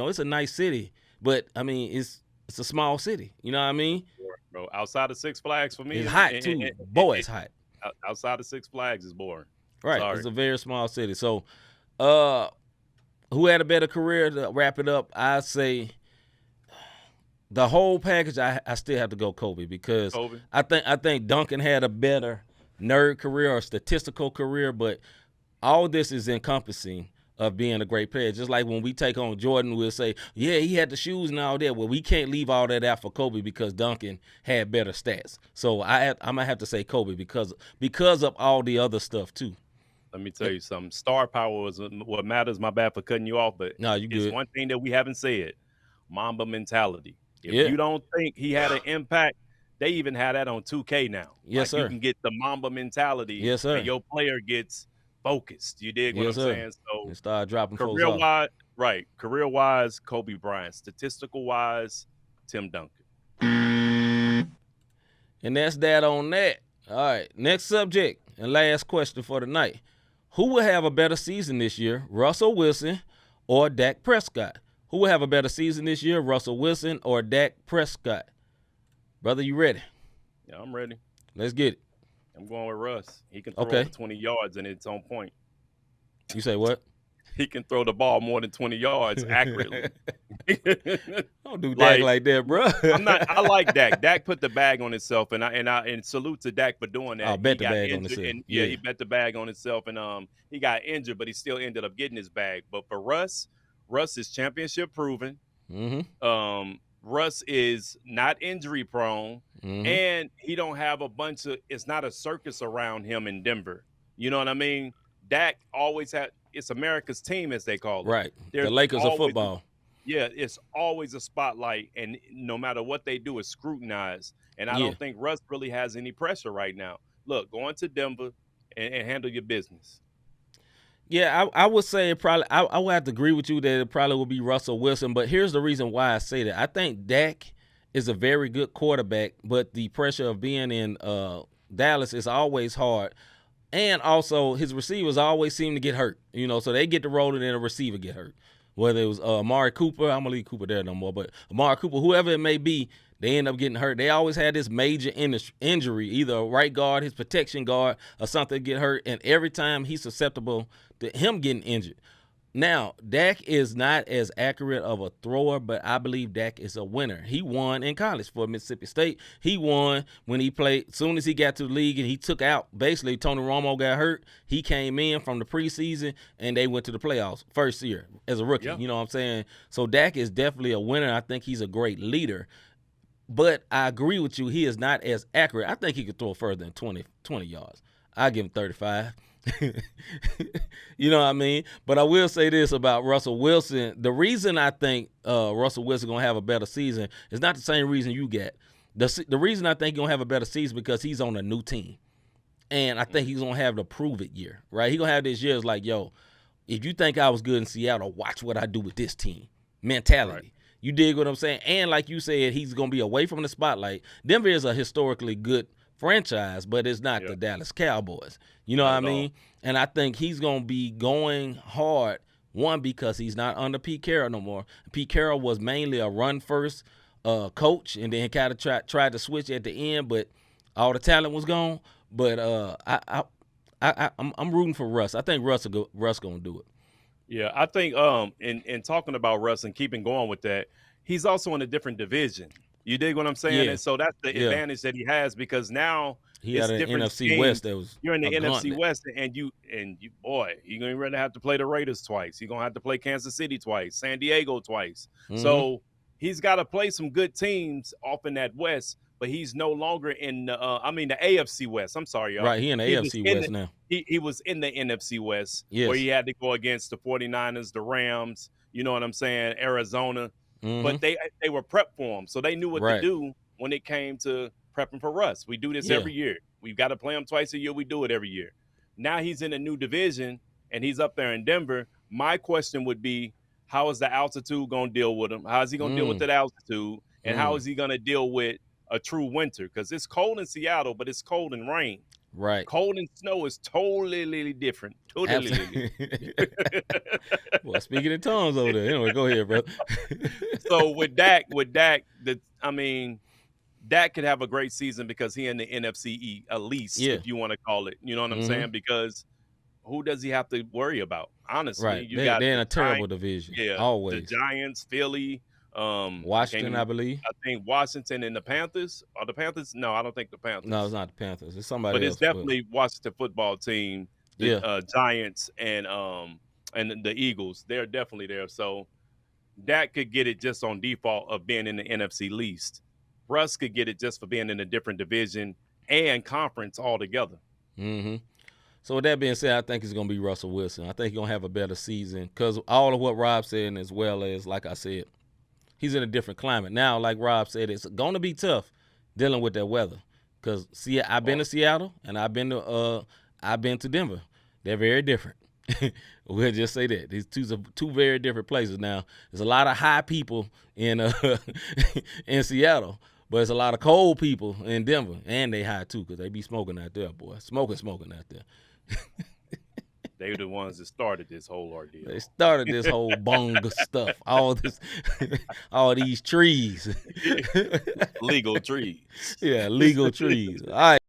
it's a nice city, but I mean, it's a small city. You know what I mean? Bro, outside of Six Flags for me, It's hot too. Boy, it's hot. outside of Six Flags is boring. Right. Sorry. It's a very small city. So, uh, who had a better career to wrap it up? I say the whole package. I still have to go Kobe because Kobe. I think Duncan had a better nerd career or statistical career, but all this is encompassing of being a great player. Just like when we take on Jordan, we'll say, yeah, he had the shoes and all that. Well, we can't leave all that out for Kobe because Duncan had better stats. So I'm gonna have to say Kobe because of all the other stuff too. Let me tell you something. Star power is what matters. My bad for cutting you off, but No, you it's good. one thing that we haven't said. Mamba mentality. If Yeah. you don't think he had an impact, they even have that on 2K now. Yes, Like you sir. can get the Mamba mentality Yes, sir. and your player gets focused. You dig what I'm Yes, sir. saying? So And start dropping folks career off. wise, right. Career wise, Kobe Bryant. Statistical wise, Tim Duncan. And that's that on that. All right. Next subject and last question for the night. Who will have a better season this year, Russell Wilson or Dak Prescott? Who will have a better season this year, Russell Wilson or Dak Prescott? Brother, you ready? Yeah, I'm ready. Let's get it. I'm going with Russ. He can throw Okay. over 20 yards and it's on point. You say what? He can throw the ball more than 20 yards accurately. Don't do Dak like that, bro. I like Dak. Dak put the bag on himself, and salute to Dak for doing that. I'll bet he the got bag on injured, himself. and Yeah. he bet the bag on himself, and he got injured, but he still ended up getting his bag. But for Russ is championship proven. Mm-hmm. Russ is not injury prone, Mm-hmm. and he don't have a bunch of. It's not a circus around him in Denver. You know what I mean? Dak always had. It's America's team, as they call it. Right. There's the Lakers of always- football. Yeah, it's always a spotlight, and no matter what they do, it's scrutinized. And I Yeah. don't think Russ really has any pressure right now. Look, going to Denver and handle your business. Yeah, I would say it probably. I would have to agree with you that it probably would be Russell Wilson. But here's the reason why I say that. I think Dak is a very good quarterback, but the pressure of being in Dallas is always hard. And also, his receivers always seem to get hurt. So they get to roll it and a receiver get hurt. Whether it was Amari Cooper, I'm gonna leave Cooper there no more. But Amari Cooper, whoever it may be, they end up getting hurt. They always had this major injury, either a right guard, his protection guard, or something get hurt. And every time he's susceptible to him getting injured. Now, Dak is not as accurate of a thrower, but I believe Dak is a winner. He won in college for Mississippi State. He won when he played. As soon as he got to the league and he took out, basically, Tony Romo got hurt. He came in from the preseason, and they went to the playoffs first year as a rookie. Yeah. You know what I'm saying? So Dak is definitely a winner. I think he's a great leader. But I agree with you. He is not as accurate. I think he could throw further than 20 yards. I give him 35. You know what I mean? But I will say this about Russell Wilson. The reason I think Russell Wilson going to have a better season is not the same reason you get. The reason I think he's going to have a better season because he's on a new team. And I think he's going to have the prove it year, right? He's going to have this year. It's like, yo, if you think I was good in Seattle, watch what I do with this team. Mentality. Right. You dig what I'm saying? And like you said, he's going to be away from the spotlight. Denver is a historically good franchise, but it's not the Dallas Cowboys. You know what I mean? And I think he's going to be going hard, one, because he's not under Pete Carroll no more. Pete Carroll was mainly a run-first coach, and then he kind of tried to switch at the end, but all the talent was gone. But I'm rooting for Russ. I think Russ going to do it. Yeah, I think in talking about Russ and keeping going with that, he's also in a different division. You dig what I'm saying? Yeah. And so that's the advantage that he has because now he had an NFC West that was you're in the NFC West and you boy, you're gonna really have to play the Raiders twice. You're gonna have to play Kansas City twice, San Diego twice. Mm-hmm. So he's got to play some good teams off in that West, but he's no longer in the AFC West. I'm sorry, y'all. Right, he in the AFC West now. He was in the NFC West where he had to go against the 49ers, the Rams, you know what I'm saying, Arizona. Mm-hmm. But they were prepped for him, so they knew what to do when it came to prepping for Russ. We do this every year. We've got to play him twice a year. We do it every year. Now he's in a new division, and he's up there in Denver. My question would be, how is the altitude going to deal with him? How is he going to deal with that altitude? And how is he going to deal with a true winter? Because it's cold in Seattle, but it's cold in rain. Right. Cold and snow is totally different. Totally. Well, speaking in tongues over there. Anyway, go ahead, brother. So with Dak, Dak could have a great season because he in the NFC at least, Yeah. if you want to call it. You know what I'm saying? Because who does he have to worry about? Honestly, Right. you They're got in the a terrible Giants, division. yeah, the Always. Giants, Philly, Washington, I believe. I think Washington and the Panthers. Are the Panthers? No, I don't think the No, it's Panthers. not the Panthers. It's But somebody it's else. But definitely Washington football team, the yeah. Giants and the Eagles. They're definitely there. So Dak could get it just on default of being in the NFC least. Russ could get it just for being in a different division and conference altogether. So with that being said, I think it's going to be Russell Wilson. I think he's going to have a better season because all of what Rob said, as well as, like I said, he's in a different climate. Now, like Rob said, it's going to be tough dealing with that weather because I've been to Seattle and I've been to Denver. They're very different. We'll just say that. These two very different places. Now, there's a lot of high people in in Seattle, but it's a lot of cold people in Denver, and they high too because they be smoking out there, boy. Smoking out there. They were the ones that started this whole ordeal. They started this whole bonga stuff. All these trees. Legal trees. Yeah, legal trees. All right.